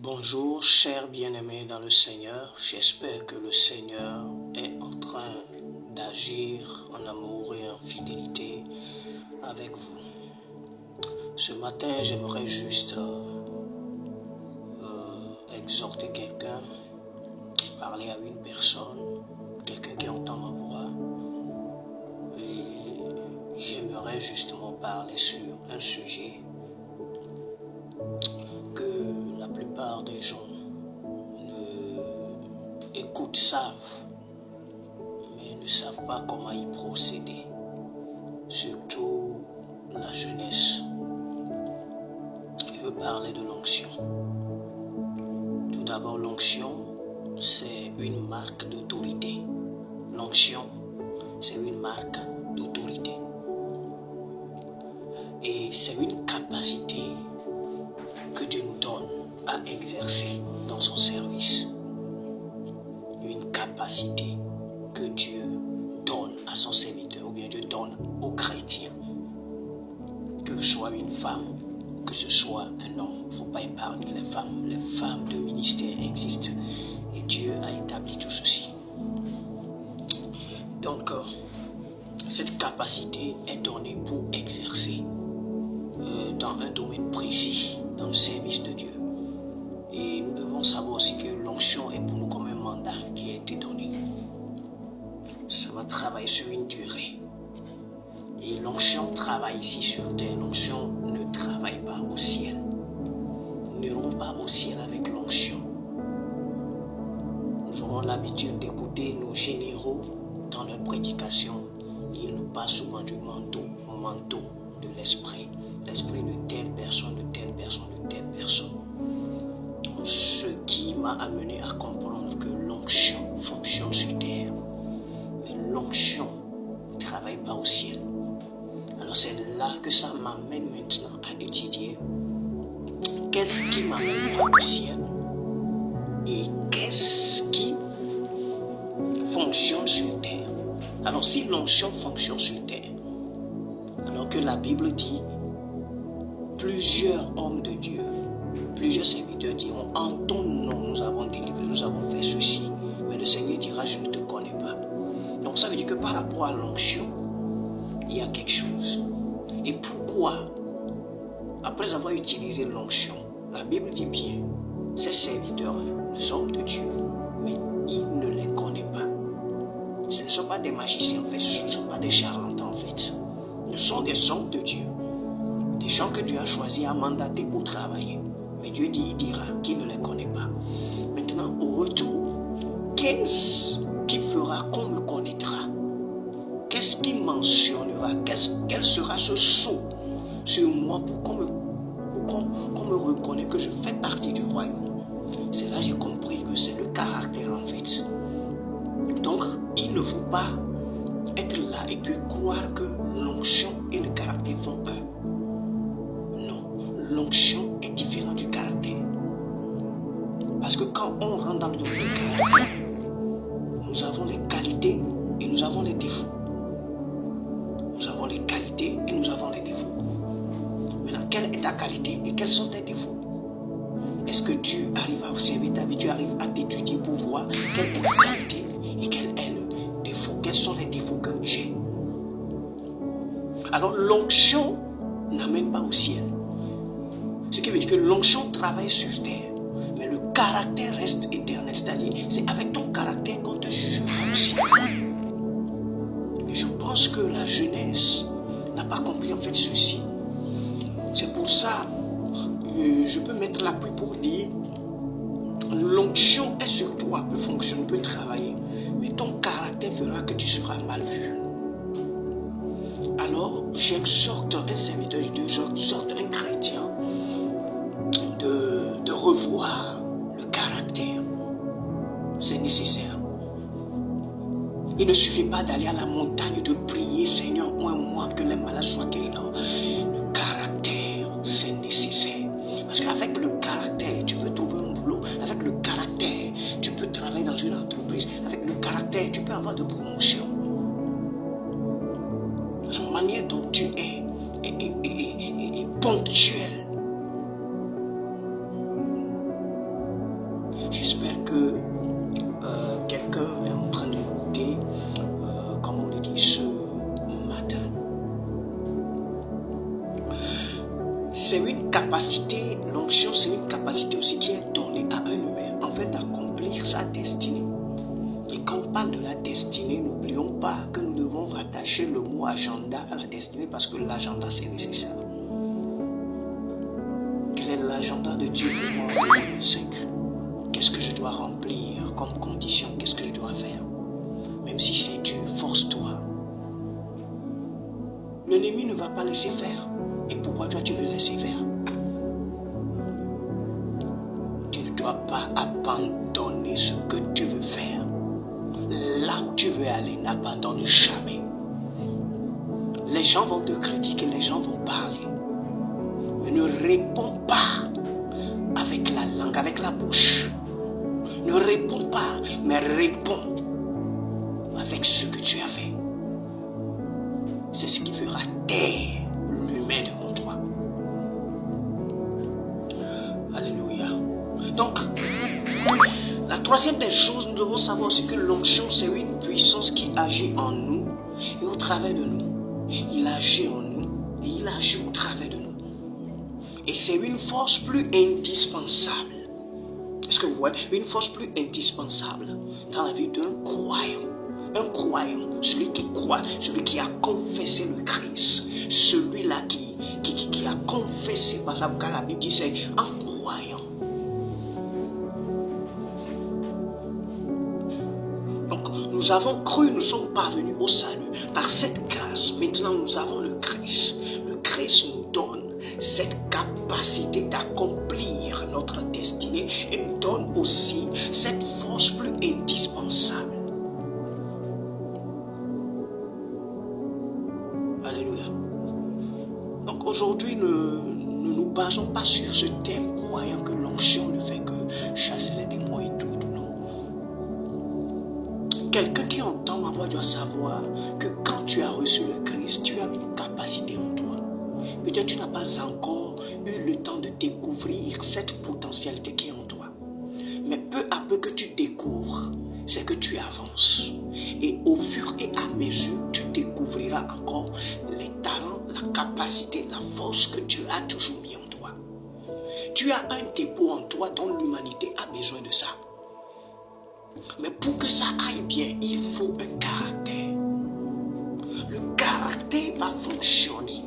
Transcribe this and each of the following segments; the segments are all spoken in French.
Bonjour, chers bien-aimés dans le Seigneur. J'espère que le Seigneur est en train d'agir en amour et en fidélité avec vous. Ce matin, j'aimerais juste exhorter quelqu'un, parler à une personne, quelqu'un qui entend ma voix. Et j'aimerais justement parler sur un sujet que la plupart des gens savent, mais ne savent pas comment y procéder, surtout la jeunesse. Je veux parler de l'onction. Tout d'abord, l'onction, c'est une marque d'autorité. L'onction, c'est une marque d'autorité. Et c'est une capacité que Dieu nous donne à exercer dans son service. Une capacité que Dieu donne à son serviteur, ou bien Dieu donne aux chrétiens. Que ce soit une femme, que ce soit un homme, il ne faut pas épargner les femmes. Les femmes de ministère existent et Dieu a établi tout ceci. Donc, cette capacité est donnée pour exercer dans un domaine précis, dans le service de Dieu. Et nous devons savoir aussi que l'onction est pour nous comme un mandat qui a été donné. Ça va travailler sur une durée. Et l'onction travaille ici sur terre. L'onction ne travaille pas au ciel. Nous n'irons pas au ciel avec l'onction. Nous aurons l'habitude d'écouter nos généraux dans leur prédication. Ils nous parlent souvent du manteau de l'esprit. L'esprit de telle personne, de telle personne, de telle personne. Ce qui m'a amené à comprendre que l'onction fonctionne sur terre. Mais l'onction ne travaille pas au ciel. Alors c'est là que ça m'amène maintenant à étudier qu'est-ce qui m'amène au ciel et qu'est-ce qui fonctionne sur terre. Alors si l'onction fonctionne sur terre, alors que la Bible dit plusieurs hommes de Dieu, plusieurs serviteurs diront en ton nom nous avons délivré, nous avons fait ceci, mais le Seigneur dira je ne te connais pas. Donc ça veut dire que par rapport à l'onction, il y a quelque chose. Et pourquoi, après avoir utilisé l'onction, la Bible dit bien, ces serviteurs, les hommes de Dieu, mais il ne les connaît pas. Ce ne sont pas des magiciens en fait, ce ne sont pas des charlatans en fait. Ce sont des hommes de Dieu, des gens que Dieu a choisis à mandater pour travailler. Mais Dieu dit, il dira qu'il ne les connaît pas. Maintenant, au retour, qu'est-ce qui fera qu'on me connaîtra? Qu'est-ce qui mentionnera? Quel sera ce saut sur moi pour qu'on me reconnaisse que je fais partie du royaume? C'est là que j'ai compris que c'est le caractère en fait. Donc, il ne faut pas être là et puis croire que l'onction et le caractère font un. Non, l'onction est différente du caractère. Parce que quand on rentre dans le domaine du caractère, nous avons les qualités et nous avons les défauts. Nous avons les qualités et nous avons les défauts. Maintenant, quelle est ta qualité et quels sont tes défauts? Est-ce que tu arrives à observer ta vie, tu arrives à t'étudier pour voir quelle est la qualité et quel est le défaut? Quels sont les défauts que j'ai? Alors, l'onction n'amène pas au ciel. Ce qui veut dire que l'onction travaille sur terre, mais le caractère reste éternel. C'est-à-dire, c'est avec ton caractère qu'on te jugera au ciel. Et je pense que la jeunesse n'a pas compris en fait ceci. C'est pour ça je peux mettre l'appui pour dire l'onction est sur toi, peut fonctionner, peut travailler, mais ton caractère fera que tu seras mal vu. Alors j'exhorte un serviteur de Dieu, j'exhorte un chrétien de revoir le caractère. C'est nécessaire. Il ne suffit pas d'aller à la montagne de prier, Seigneur, moi que les malades soient guéris. Non, le caractère, c'est nécessaire. Parce qu'avec le caractère, tu peux trouver un boulot. Avec le caractère, tu peux travailler dans une entreprise. Avec le caractère, tu peux avoir de promotion. La manière dont tu es ponctuel. c'est une capacité, l'onction c'est une capacité aussi qui est donnée à un humain en fait d'accomplir sa destinée. Et quand on parle de la destinée, n'oublions pas que nous devons rattacher le mot agenda à la destinée parce que l'agenda c'est nécessaire. Quel est l'agenda de Dieu pour moi en 2025? Qu'est-ce que je dois remplir comme condition? Qu'est-ce que je dois faire? Même si c'est dur, force-toi. L'ennemi ne va pas laisser faire. Et pourquoi toi tu veux laisser faire? Tu ne dois pas abandonner ce que tu veux faire. Là où tu veux aller, n'abandonne jamais. Les gens vont te critiquer, les gens vont parler. Mais ne réponds pas avec la langue, avec la bouche. Ne réponds pas, mais réponds avec ce que tu as fait. C'est ce qui fera taire l'humain devant toi. Alléluia. Donc, la troisième des choses, nous devons savoir, c'est que l'onction, c'est une puissance qui agit en nous et au travers de nous. Il agit en nous et il agit au travers de nous. Et c'est une force plus indispensable. Est-ce que vous voyez? Une force plus indispensable dans la vie d'un croyant. Un croyant, celui qui croit, celui qui a confessé le Christ, celui-là qui a confessé, par exemple, quand la Bible dit c'est un croyant. Donc, nous avons cru, nous sommes parvenus au salut. Par cette grâce, maintenant nous avons le Christ. Le Christ nous donne cette capacité d'accomplir notre destinée et nous donne aussi cette force plus indispensable. Alléluia. Donc aujourd'hui, ne nous basons pas sur ce thème croyant que l'onction ne fait que chasser les démons et tout. Non. Quelqu'un qui entend ma voix doit savoir que quand tu as reçu le Christ, tu as une capacité en toi. Peut-être tu n'as pas encore eu le temps de découvrir cette potentialité qui est en toi. Mais peu à peu que tu découvres, c'est que tu avances. Et au fur et à mesure, tu découvriras encore les talents, la capacité, la force que Dieu a toujours mis en toi. Tu as un dépôt en toi dont l'humanité a besoin de ça. Mais pour que ça aille bien, il faut un caractère. Le caractère va fonctionner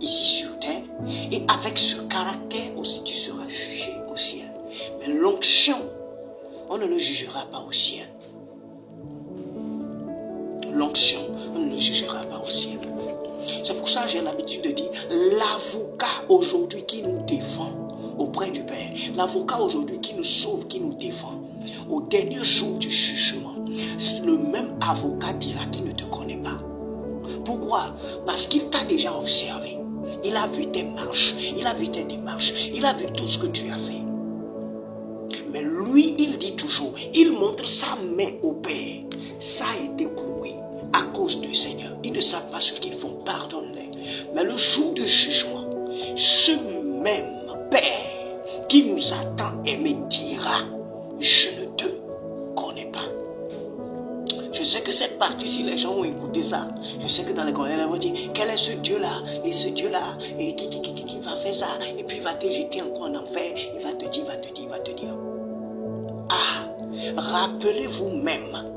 ici sur terre. Et avec ce caractère aussi, tu seras jugé au ciel. Mais l'onction, on ne le jugera pas au ciel. L'onction, on ne le jugera pas au ciel. C'est pour ça que j'ai l'habitude de dire, l'avocat aujourd'hui qui nous défend auprès du Père, l'avocat aujourd'hui qui nous sauve, qui nous défend, au dernier jour du jugement, le même avocat dira qu'il ne te connaît pas. Pourquoi? Parce qu'il t'a déjà observé. Il a vu tes marches, il a vu tes démarches, il a vu tout ce que tu as fait. Mais lui, il dit toujours, il montre sa main au Père. Ça a été cloué à cause du Seigneur. Ils ne savent pas ce qu'ils font, pardonne-les. Mais le jour du jugement, ce même Père qui nous attend et me dira, je ne te connais pas. Je sais que cette partie, si les gens ont écouté ça, je sais que dans les commentaires, ils vont dire, quel est ce Dieu-là, et ce Dieu-là, et qui va faire ça, et puis il va te jeter encore en enfer, il va te dire, il va te dire. Ah, rappelez-vous même,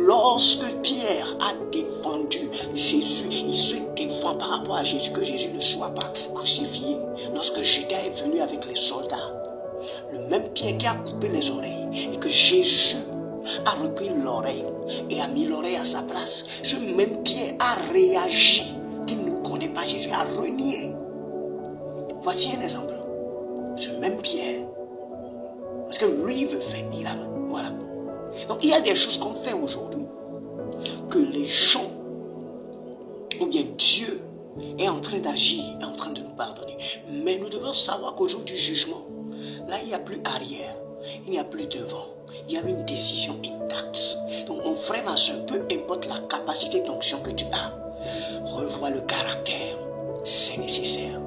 lorsque Pierre a défendu Jésus, il se défend par rapport à Jésus, que Jésus ne soit pas crucifié. Lorsque Judas est venu avec les soldats, le même Pierre qui a coupé les oreilles, et que Jésus a repris l'oreille et a mis l'oreille à sa place, ce même Pierre a réagi qu'il ne connaît pas Jésus, a renié. Voici un exemple. Ce même Pierre, parce que lui veut faire, il a, voilà. Donc il y a des choses qu'on fait aujourd'hui que les gens, ou bien Dieu est en train d'agir, est en train de nous pardonner. Mais nous devons savoir qu'au jour du jugement, là il n'y a plus arrière, il n'y a plus devant. Il y a une décision intacte. Donc mon frère, ma soeur, peu importe la capacité d'onction que tu as, revois le caractère. C'est nécessaire.